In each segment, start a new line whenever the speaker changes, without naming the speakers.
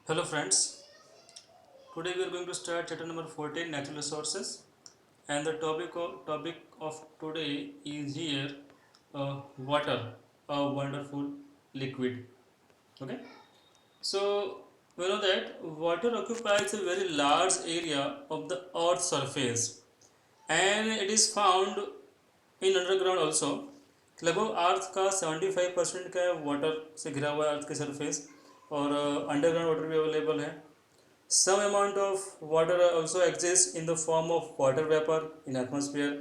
Hello friends, today we are going to start chapter number 14 natural resources and the topic of today is here water, a wonderful liquid. Okay, so we know that water occupies a very large area of the earth's surface and it is found in underground also. लगभग अर्थ का 75% का water से घिरा हुआ है अर्थ के surface और underground water भी अवेलेबल है. Some amount of water also exists in the form of water vapor in atmosphere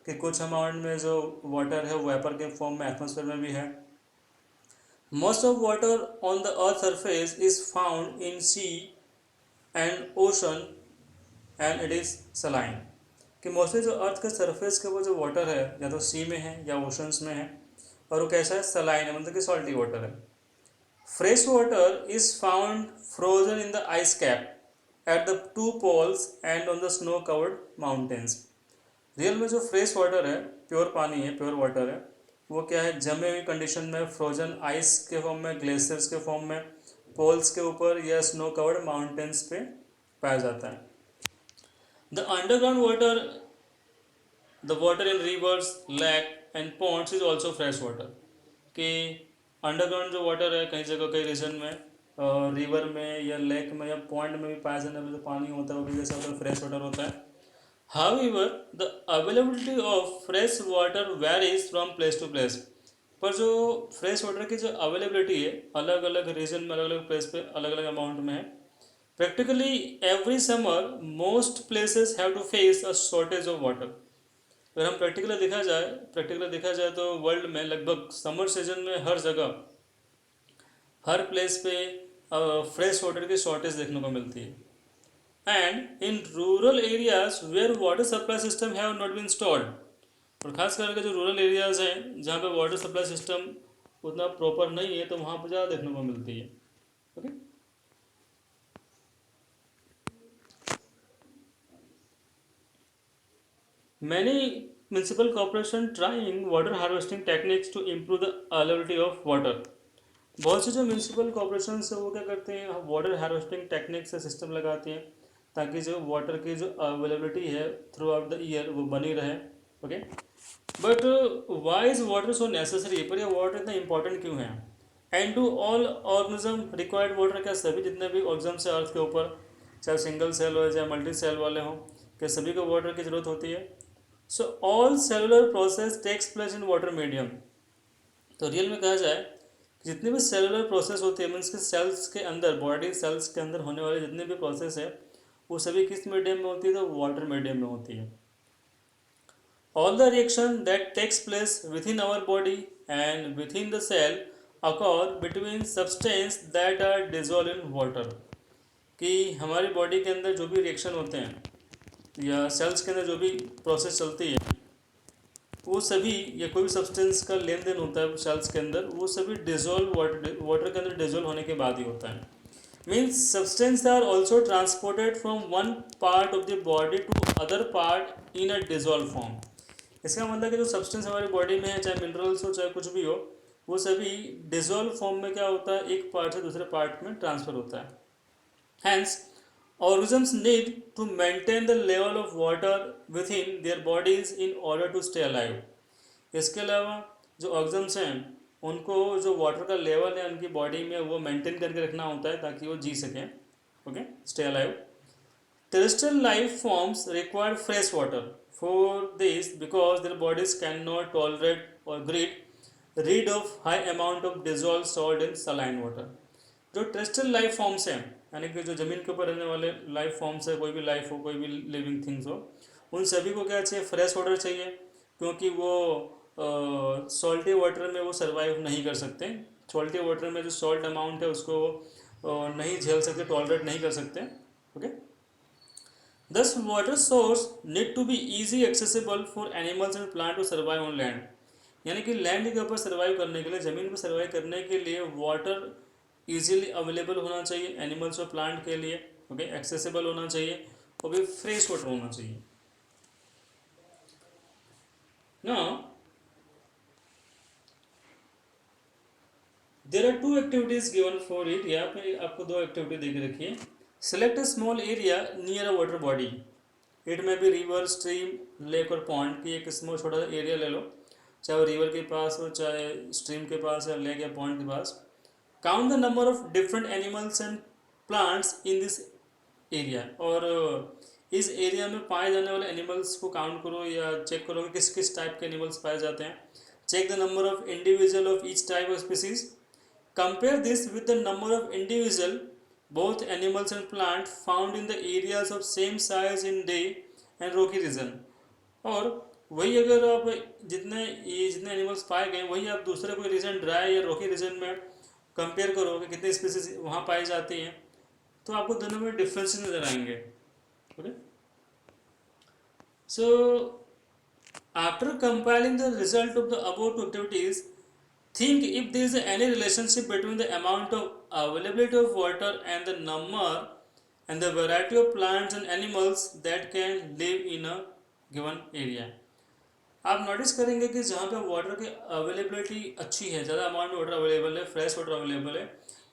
कि कुछ अमाउंट में जो वाटर है वो वेपर के फॉर्म में एटमॉस्फेयर में भी है. Most of water on the earth surface is found in sea and ocean and it is saline कि मोस्टली जो अर्थ के सरफेस के वो जो वाटर है या तो सी में है या ओशंस में है और वो कैसा है सलाइन है मतलब कि सॉल्टी वाटर है. Fresh water is found frozen in the ice cap at the two poles and on the snow covered mountains. Real में जो फ्रेश वाटर है प्योर पानी है प्योर वाटर है वो क्या है जमे हुई कंडीशन में फ्रोजन आइस के फॉर्म में ग्लेशियर्स के फॉर्म में पोल्स के ऊपर या स्नो कवर्ड माउंटेन्स पे पाया जाता है. The underground water the water in rivers lake and ponds is also fresh water कि अंडरग्राउंड जो वाटर है कई जगह कई रीजन में रिवर में या लेक में या पॉन्ड में भी पाया जाने वाला जो पानी होता है वो भी जैसा होता है फ्रेश वाटर होता है. However, the availability of fresh water varies from place to place. पर जो फ्रेश वाटर की जो अवेलेबिलिटी है अलग अलग रीजन में अलग अलग प्लेस पे अलग अलग अमाउंट में है. Practically every summer most places have to face a shortage of water. अगर हम प्रैक्टिकली देखा जाए तो वर्ल्ड में लगभग समर सीजन में हर जगह हर प्लेस पे फ्रेश वाटर की शॉर्टेज देखने को मिलती है. And in rural areas where water supply system have not been installed और खास करके जो रूरल एरियाज हैं जहाँ पे वाटर सप्लाई सिस्टम उतना प्रॉपर नहीं है तो वहाँ पर ज़्यादा देखने को मिलती है. Okay, many municipal corporation trying water harvesting techniques to improve the availability of water. बहुत से जो म्यूनसिपल कॉर्पोरेशन है वो क्या करते हैं वाटर हार्वेस्टिंग टेक्निक से सिस्टम लगाते हैं ताकि जो वाटर की जो अवेलेबिलिटी है थ्रू आउट द ईयर वो बनी रहे. Okay, but why is water so necessary पर यह वाटर इतना इंपॉर्टेंट क्यों है. And do all organism required water क्या सभी जितने भी ऑर्गेनिज्म है अर्थ के ऊपर चाहे सिंगल सेल हो चाहे मल्टी सेल वाले हों क्या सभी को वाटर की ज़रूरत होती है. So all cellular process takes place in water medium. तो रियल में कहा जाए जितने भी सेलुलर प्रोसेस होते हैं मीन्स के सेल्स के अंदर बॉडी सेल्स के अंदर होने वाले जितने भी प्रोसेस है वो सभी किस मीडियम में होती है तो वाटर मीडियम में होती है. All the reaction that takes place within our body and within the cell occur between substance that are dissolved in water. कि हमारी बॉडी के अंदर जो भी रिएक्शन होते हैं या सेल्स के अंदर जो भी प्रोसेस चलती है वो सभी या कोई भी सब्सटेंस का लेन देन होता है सेल्स के अंदर वो सभी डिजोल्व वाटर के अंदर डिजोल्व होने के बाद ही होता है. Means substance are also transported from one part of the body to other part in a dissolve form. इसका मतलब कि जो सब्सटेंस हमारी बॉडी में है चाहे मिनरल्स हो चाहे कुछ भी हो वो सभी डिजोल्व फॉर्म में क्या होता है एक पार्ट से दूसरे पार्ट में ट्रांसफर होता है. Hence organisms need to maintain the level of water within their bodies in order to stay alive. इसके अलावा जो ऑर्गेनिज्म्स हैं उनको जो वाटर का लेवल है उनकी बॉडी में वो मेंटेन करके रखना होता है ताकि वो जी सकें. Okay, stay alive. Terrestrial life forms require fresh water for this because their bodies cannot tolerate or get rid of high amount of dissolved salt in saline water. जो टेरेस्ट्रियल लाइफ फॉर्म्स हैं यानी कि जो ज़मीन के ऊपर रहने वाले लाइफ फॉर्म्स है कोई भी लाइफ हो कोई भी लिविंग थिंग्स हो उन सभी को क्या चाहिए फ्रेश वाटर चाहिए क्योंकि वो सॉल्टी वाटर में वो सर्वाइव नहीं कर सकते. सॉल्टी वाटर में जो सॉल्ट अमाउंट है उसको नहीं झेल सकते टॉलरेट नहीं कर सकते. Okay, Thus, water source need to be easy accessible for animals and plant to survive on land. यानी कि लैंड के ऊपर सर्वाइव करने के लिए ज़मीन पर सर्वाइव करने के लिए वाटर इजीली अवेलेबल होना चाहिए एनिमल्स और प्लांट के लिए. ओके, एक्सेसिबल होना चाहिए और भी फ्रेश वाटर होना चाहिए. ना there are two activities given for it. यहाँ पे आपको दो एक्टिविटी दे के रखी है। Select a small area near a water body. इट में भी रिवर, स्ट्रीम, लेक और पॉन्ड की एक स्मॉल छोटा सा एरिया ले लो, चाहे वो रिवर के पास हो, चाहे स्ट्रीम के पास या लेक या पॉन्ड के पास। Count the number of different animals and plants in this area. और इस एरिया में पाए जाने वाले एनिमल्स को काउंट करो या चेक करो कि किस किस टाइप के एनिमल्स पाए जाते हैं। Check the number of individual of each type of species. Compare this with the number of individual both animals and plants found in the areas of same size in day and rocky region। और वही अगर आप जितने animals पाए गए वही आप दूसरे कोई रीजन, ड्राई या रॉकी रीजन में कंपेयर करो कि कितनी स्पीसीज वहाँ पाई जाती हैं, तो आपको दोनों में डिफरेंस नजर आएंगे। Okay, so after compiling the result of the above two activities, think if there is any relationship between the amount of availability of water and the number and the variety of plants and animals that can live in a given area। आप notice करेंगे कि जहाँ पे water की availability अच्छी है, ज़्यादा amount में वाटर अवेलेबल है, फ्रेश वाटर अवेलेबल है,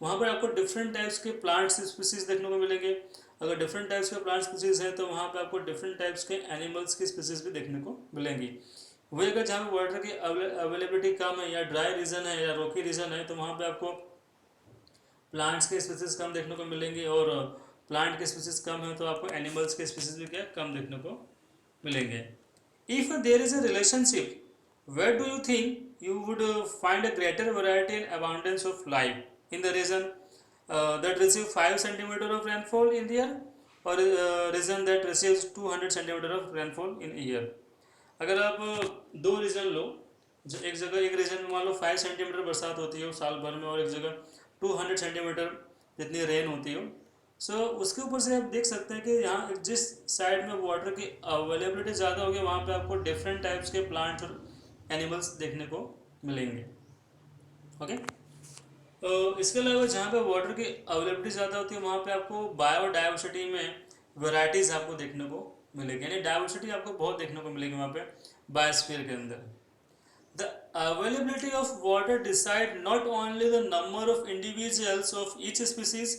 वहाँ पर आपको डिफरेंट टाइप्स के प्लांट्स स्पीसीज देखने को मिलेंगे। अगर डिफरेंट टाइप्स के प्लांट स्पीसीज हैं तो वहाँ पे आपको डिफरेंट टाइप्स के एनिमल्स की स्पीसीज भी देखने को मिलेंगी। वही अगर जहाँ पे वाटर की अवेलेबिलिटी कम है या ड्राई रीजन है या रोकी रीजन है तो वहाँ पे आपको प्लांट्स के स्पीसीज कम देखने को मिलेंगी, और प्लांट के स्पीसीज कम है तो आपको एनिमल्स के स्पीसीज भी क्या कम देखने को मिलेंगे। If there is a relationship, where do you think you would find a greater variety and abundance of life in the region that receives 5 centimeter of rainfall in the year, or region that receives 200 centimeter of rainfall in a year? अगर आप दो reason लो, जो एक reason में मान लो 5 centimetre बरसात होती हो साल भर में, और एक जगह 200 सेंटीमीटर जितनी रेन होती हो, उसके ऊपर से आप देख सकते हैं कि यहाँ जिस साइड में वाटर की अवेलेबिलिटी ज़्यादा होगी वहाँ पे आपको डिफरेंट टाइप्स के प्लांट्स और एनिमल्स देखने को मिलेंगे। ओके, तो इसके अलावा जहाँ पे वाटर की अवेलेबिलिटी ज़्यादा होती है वहाँ पे आपको बायोडाइवर्सिटी में वेराइटीज़ आपको देखने को मिलेगी, यानी डाइवर्सिटी आपको बहुत देखने को मिलेगी वहाँ पे बायोस्फीयर के अंदर। The availability of water decide not only the number of individuals of each species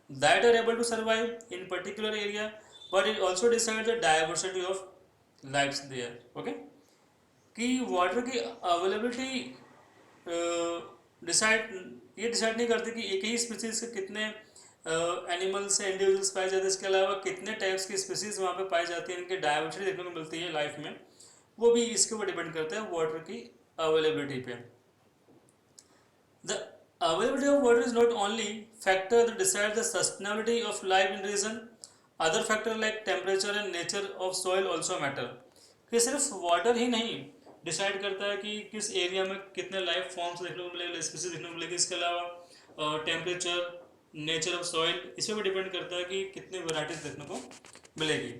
that are able to survive in particular area, but it also decides the diversity of lives there। Okay, कि water की availability decide नहीं करती कि एक ही species के कितने animals से individuals पाए जाते हैं, इसके अलावा कितने टाइप्स की स्पीसीज वहाँ पे पाई जाती है, इनकी डाइवर्सिटी देखने को मिलती है लाइफ में, वो भी इसके ऊपर डिपेंड करता है वाटर की अवेलेबिलिटी पे। The availability of water is not only factor that decide the sustainability of life in region, other factor like temperature and nature of soil also matter. कि सिर्फ वाटर ही नहीं डिसाइड करता है कि किस एरिया में कितने लाइफ फॉर्म्स देखने को मिलेंगे, स्पीसीज देखने को मिलेगी, इसके अलावा टेम्परेचर, नेचर ऑफ सॉइल, इस पर भी डिपेंड करता है कि कितनी वैराइटीज देखने को मिलेगी।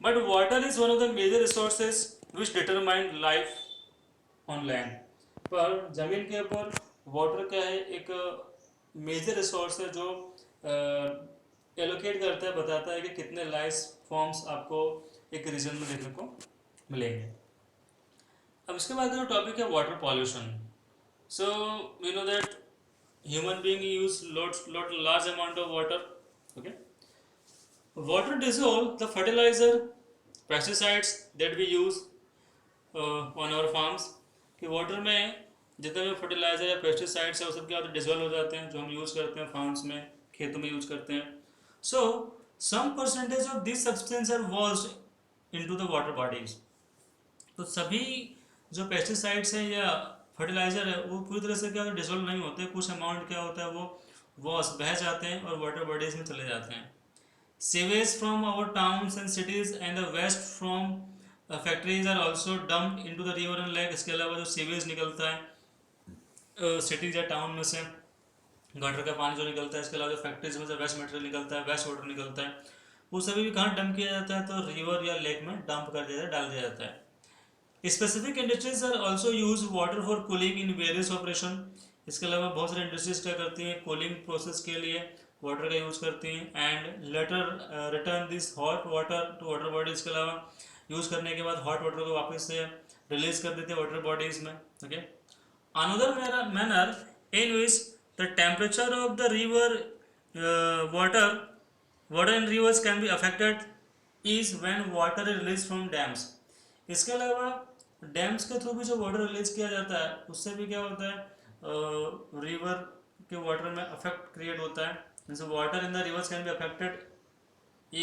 But water is one of the major resources which determine life on land. पर ज़मीन के ऊपर वाटर क्या है, एक मेजर रिसोर्स है जो एलोकेट करता है, बताता है कि कितने लाइफ फॉर्म्स आपको एक रीजन में देखने को मिलेंगे। अब इसके बाद जो टॉपिक है water pollution. So we know that human being use lot large amount of water. Okay, water dissolve the fertiliser, pesticides that we use on our farms. कि वाटर में जितने भी फर्टिलाइजर या पेस्टिसाइड्स है वो सब क्या होते हैं, डिजोल्व हो जाते हैं, जो हम यूज़ करते हैं फार्म्स में, खेतों में यूज़ करते हैं। So some percentage of this substance are washed into the water bodies. तो सभी जो पेस्टिसाइड्स हैं या फर्टिलाइजर है वो पूरी तरह से क्या डिजोल्व नहीं होते, कुछ अमाउंट क्या होता है वो वॉश बह जाते हैं और वाटर बॉडीज में चले जाते हैं। Sewage from our towns and cities and the waste from factories are also dumped into the river and lake. इसके अलावा जो सीवेज निकलता है सिटीज या टाउन में से, गटर का पानी जो निकलता है, इसके अलावा जो फैक्ट्रीज में से वेस्ट मटेरियल निकलता है, वेस्ट वाटर निकलता है, वो सभी भी कहाँ डंप किया जाता है, तो रिवर या लेक में डंप कर दिया जाता है, डाल दिया जाता है। Specific industries are also use water for cooling in various operation. इसके अलावा बहुत सारी इंडस्ट्रीज क्या करती हैं, कूलिंग प्रोसेस के लिए वाटर का यूज़ करती हैं and later return this hot water to water body. इसके अलावा यूज़ करने के बाद हॉट वाटर को वापस से रिलीज कर देते हैं वाटर बॉडीज में। Okay, another manner in which The temperature of the river water in rivers can be affected is when water is released from dams. इसके अलावा डैम्स के थ्रू भी जो वाटर रिलीज किया जाता है उससे भी क्या होता है, रिवर के वाटर में अफेक्ट क्रिएट होता है. जैसे water in the reverse can be affected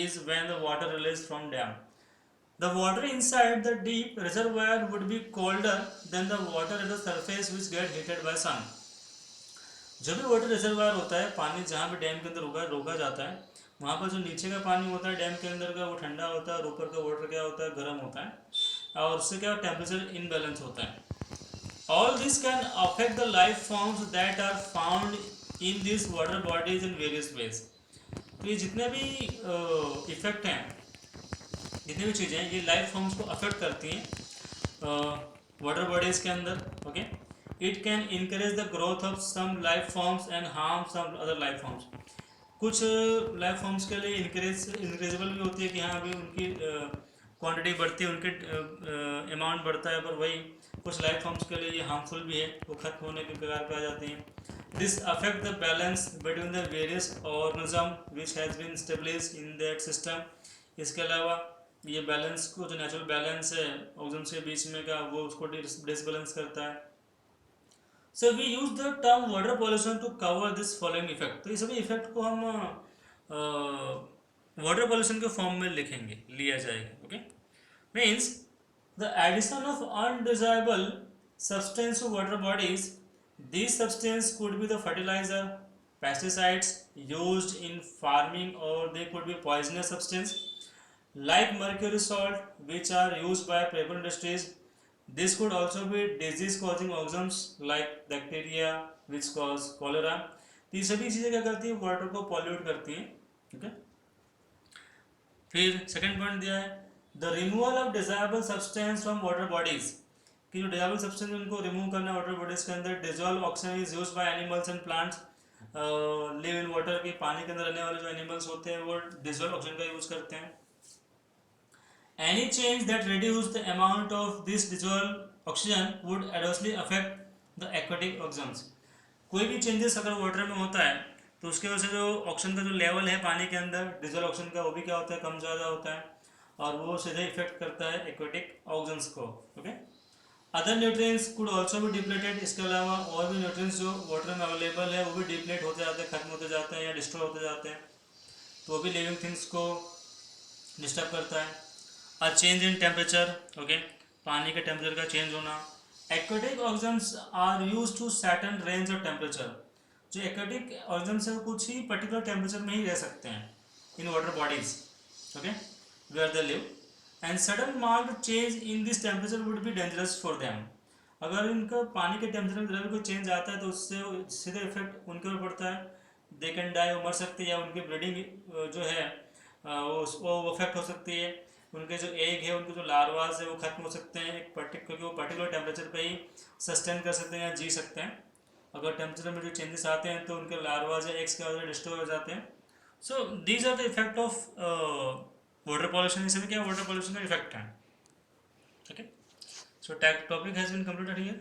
is when the water release from dam. The water inside the deep reservoir would be colder than the water at the surface which get heated by sun. जब भी water reservoir होता है, पानी जहाँ भी dam के अंदर रोका जाता है, वहाँ पर जो नीचे का पानी होता है डैम के अंदर का वो ठंडा होता है और ऊपर का वाटर क्या होता है गर्म होता है और उससे क्या टेम्परेचर इनबैलेंस होता है. All this can affect the life forms that are found in this water bodies in various ways. तो ये जितने भी इफेक्ट हैं, जितनी भी चीज़ें हैं, ये लाइफ फॉर्म्स को अफेक्ट करती हैं वाटर बॉडीज़ के अंदर. Okay, it can encourage the growth of some life forms and harm some other life forms. कुछ लाइफ फॉर्म्स के लिए इंक्रेजेबल भी होती है कि हाँ अभी उनकी क्वांटिटी बढ़ती है, उनके अमाउंट बढ़ता है, पर वही कुछ लाइफ फॉर्म्स के लिए ये हार्मफुल भी है, वो खत्म होने के कगार पे आ जाती हैं. This affect the balance between the various organism which has been establish in that system. इसके अलावा ये बैलेंस को, जो नेचुरल बैलेंस है ऑर्गेनिज्म के बीच में का, वो उसको डिसबैलेंस करता है. So we use the term water pollution to cover this following effect. तो ये सभी इफेक्ट को हम वाटर पॉल्यूशन के फॉर्म में लिया जाएगा. Okay, means the addition of undesirable substance to water bodies. This substance could be the fertiliser, pesticides used in farming, और they could be poisonous substance like mercury salt which are used by paper industries. This could also be disease causing organisms like bacteria which cause cholera. तो ये सभी चीज़ें क्या करती है, water को pollute करती हैं. ओके, फिर सेकंड पॉइंट दिया है the removal of desirable substance from water bodies. कि जो डिजायरेबल सब्सटेंस उनको रिमूव करना वाटर बॉडीज के अंदर. Dissolve oxygen is used by animals and plants. Live in water के पानी के अंदर रहने वाले जो एनिमल्स होते हैं वो डिजॉल्व ऑक्सीजन का यूज करते हैं. Any change that reduce the amount of this dissolved oxygen would adversely affect the aquatic organisms. कोई भी चेंजेस अगर वाटर में होता है तो उसके वजह से जो ऑक्सीजन का जो लेवल है पानी के अंदर डिजॉल्व ऑक्सीजन का, वो भी क्या होता है, कम ज़्यादा होता है, और वो सीधे इफेक्ट करता है एक्वाटिक ऑर्गन्स को. Okay, other nutrients could also भी डिप्लेटेड. इसके अलावा और भी न्यूट्रिएंट्स जो वाटर में अवेलेबल है वो भी डिप्लेट होते जाते हैं, खत्म होते जाते हैं या डिस्ट्रॉय होते जाते हैं, तो वो भी लिविंग थिंग्स को डिस्टर्ब करता है. A change in temperature. Okay, पानी के टेम्परेचर का चेंज होना. Aquatic organisms are use to certain range of temperature. जो एक्वाटिक ऑर्गेनिम्स हैं वो कुछ ही पर्टिकुलर टेम्परेचर में ही रह सकते हैं in water bodies. Okay, where they live, and sudden marked change in this temperature would be dangerous for them. अगर इनका पानी के टेम्परेचर में जरा भी कोई चेंज आता है तो उससे सीधे इफेक्ट उनके ऊपर पड़ता है. दे कैन डाई, वो मर सकते हैं, या उनकी ब्रीडिंग जो है वो अफेक्ट हो सकती है. उनके जो एग है, उनके जो लार्वाज है वो खत्म हो सकते हैं एक क्योंकि वो पर्टिकुलर टेम्परेचर पे ही सस्टेन कर सकते हैं या जी सकते हैं. अगर टेम्परेचर में जो चेंजेस आते हैं तो उनके लार्वाज या एग्स के वजह डिस्ट्रॉय हो जाते हैं. So these are the effect of water pollution. इसमें क्या वाटर पॉल्यूशन का इफेक्ट है. Okay, so topic has been completed here.